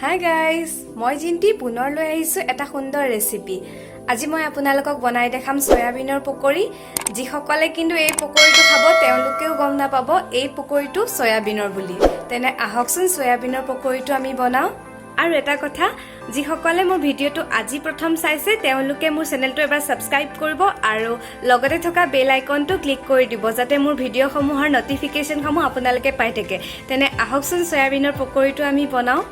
Hi guys, মই জিন্তি পুনৰ লৈ আহিছোঁ এটা সুন্দৰ ৰেচিপি। আজি মই আপোনালোকক বনাই দেখাম সয়াবিনৰ পকৰি। যিসকলে কিন্তু এই পকৰিটো খাব তেওঁলোকেও গম নাপাব এই পকৰিটো সয়াবিনৰ বুলি। তেনে আহকচোন সয়াবিনৰ পকৰিটো আমি বনাওঁ। আৰু এটা কথা, যিসকলে মোৰ ভিডিঅ'টো আজি প্ৰথম চাইছে তেওঁলোকে মোৰ চেনেলটো এবাৰ ছাবস্ক্ৰাইব কৰিব আৰু লগতে থকা বেল আইকনটো ক্লিক কৰি দিব যাতে মোৰ ভিডিঅ'সমূহৰ নটিফিকেশ্যনসমূহ আপোনালোকে পাই থাকে। তেনে আহকচোন সয়াবিনৰ পকৰিটো আমি বনাওঁ।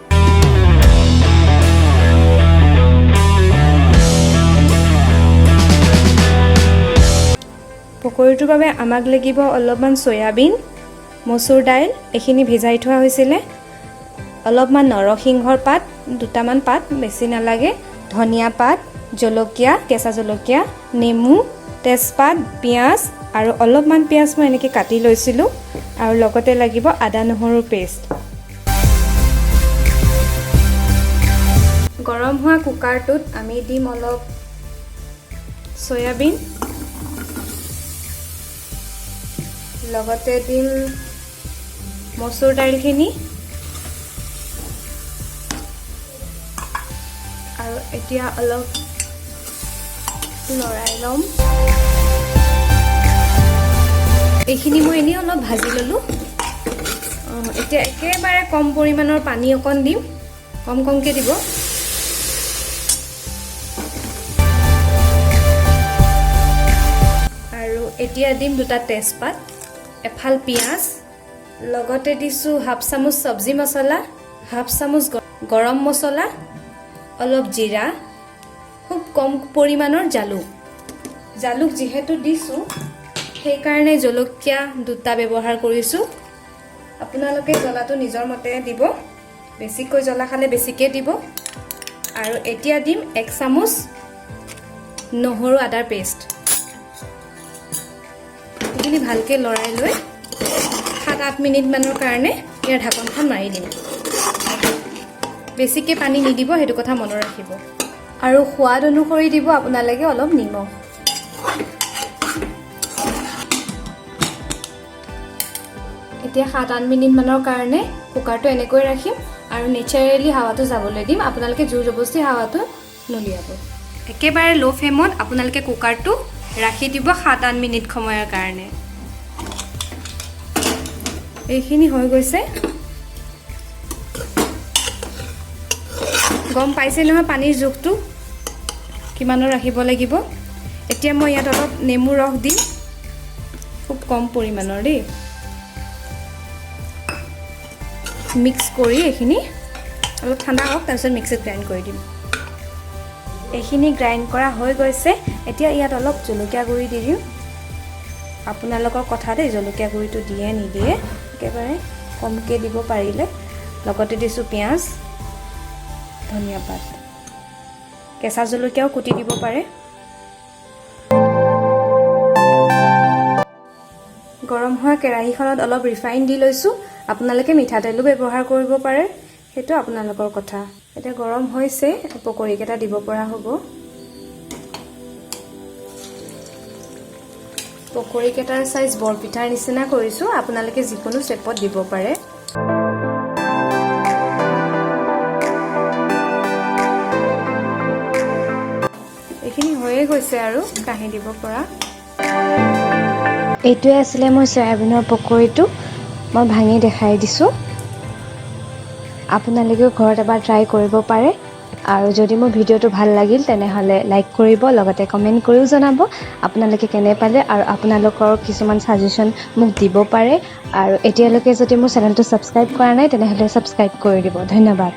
পকৰিটোৰ বাবে আমাক লাগিব অলপমান সয়াবিন, মচুৰ দাইল, এইখিনি ভিজাই থোৱা হৈছিলে, অলপমান নৰসিংহৰ পাত, দুটামান পাত, বেছি নালাগে, ধনিয়া পাত, জলকীয়া, কেঁচা জলকীয়া, নেমু, তেজপাত, পিঁয়াজ আৰু অলপমান পিঁয়াজ মই এনেকৈ কাটি লৈছিলোঁ আৰু লগতে লাগিব আদা নহৰুৰ পেষ্ট। গৰম হোৱা কুকাৰটোত আমি দিম অলপ সয়াবিন, লগতে দিম মচুৰ দাইলখিনি আৰু এতিয়া অলপ লৰাই ল'ম। এইখিনি মই এনেই অলপ ভাজি ল'লোঁ। এতিয়া একেবাৰে কম পৰিমাণৰ পানী অকণ দিম, কমকৈ দিব। আৰু এতিয়া দিম দুটা তেজপাত, এফাল পিঁয়াজ, লগতে দিছোঁ হাফ চামুচ চব্জি মছলা, হাফ চামুচ গৰম মছলা, অলপ জিৰা, খুব কম পৰিমাণৰ জালুক যিহেতু দিছোঁ সেইকাৰণে জলকীয়া দুটা ব্যৱহাৰ কৰিছোঁ। আপোনালোকে জ্বলাটো নিজৰ মতে দিব, বেছিকৈ জ্বলা খালে বেছিকৈ দিব। আৰু এতিয়া দিম 1 চামুচ নহৰু আদাৰ পেষ্ট। এইখিনি ভালকৈ লৰাই লৈ 7-8 মিনিটমানৰ কাৰণে ইয়াৰ ঢাকনখন মাৰি দিম। বেছিকৈ পানী নিদিব, সেইটো কথা মনত ৰাখিব। আৰু সোৱাদ অনুসৰি দিব আপোনালোকে অলপ নিমখ। এতিয়া 7-8 মিনিটমানৰ কাৰণে কুকাৰটো এনেকৈ ৰাখিম আৰু নেচাৰেলি হাৱাটো যাবলৈ দিম। আপোনালোকে জোৰ জবৰদস্তি হাৱাটো নুলিয়াব। একেবাৰে ল' ফ্লেমত আপোনালোকে কুকাৰটো ৰাখি দিব 7-8 মিনিট সময়ৰ কাৰণে। এইখিনি হৈ গৈছে, গম পাইছে নহয় পানীৰ জোখটো কিমানৰ ৰাখিব লাগিব। এতিয়া মই ইয়াত অলপ নেমু ৰস দিম, খুব কম পৰিমাণৰ দেই। মিক্স কৰি এইখিনি অলপ ঠাণ্ডা হওক, তাৰপিছত মিক্সিত গ্ৰাইণ্ড কৰি দিম। এইখিনি গ্ৰাইণ্ড কৰা হৈ গৈছে। এতিয়া ইয়াত অলপ জলকীয়া গুড়ি দি দিম। আপোনালোকৰ কথা দেই, জলকীয়া গুড়িটো দিয়ে নিদিয়ে, একেবাৰে কমকৈ দিব পাৰিলে। লগতে দিছোঁ পিঁয়াজ, ধনিয়া পাত, কেঁচা জলকীয়াও কুটি দিব পাৰে। গৰম হোৱা কেৰাহীখনত অলপ ৰিফাইন দি লৈছোঁ। আপোনালোকে মিঠাতেলো ব্যৱহাৰ কৰিব পাৰে, সেইটো আপোনালোকৰ কথা। এতিয়া গৰম হৈছে, পকৰিকেইটা দিব পৰা হ'ব। পকৰিকেইটাৰ চাইজ বৰপিঠাৰ নিচিনা কৰিছোঁ, আপোনালোকে যিকোনো শ্বেপত দিব পাৰে। এইখিনি হৈয়ে গৈছে আৰু কাঢ়ি দিব পৰা। এইটোৱে আছিলে মোৰ সয়াবিনৰ পকৰিটো, মই ভাঙি দেখাই দিছোঁ। আপোনালোকেও ঘৰত এবাৰ ট্ৰাই কৰিব পাৰে। আৰু যদি মোৰ ভিডিঅ'টো ভাল লাগিল তেনেহ'লে লাইক কৰিব, লগতে কমেণ্ট কৰিও জনাব আপোনালোকে কেনে পালে, আৰু আপোনালোকৰ কিছুমান ছাজেশ্যন মোক দিব পাৰে। আৰু এতিয়ালৈকে যদি মোৰ চেনেলটো ছাবস্ক্ৰাইব কৰা নাই তেনেহ'লে ছাবস্ক্ৰাইব কৰি দিব। ধন্যবাদ।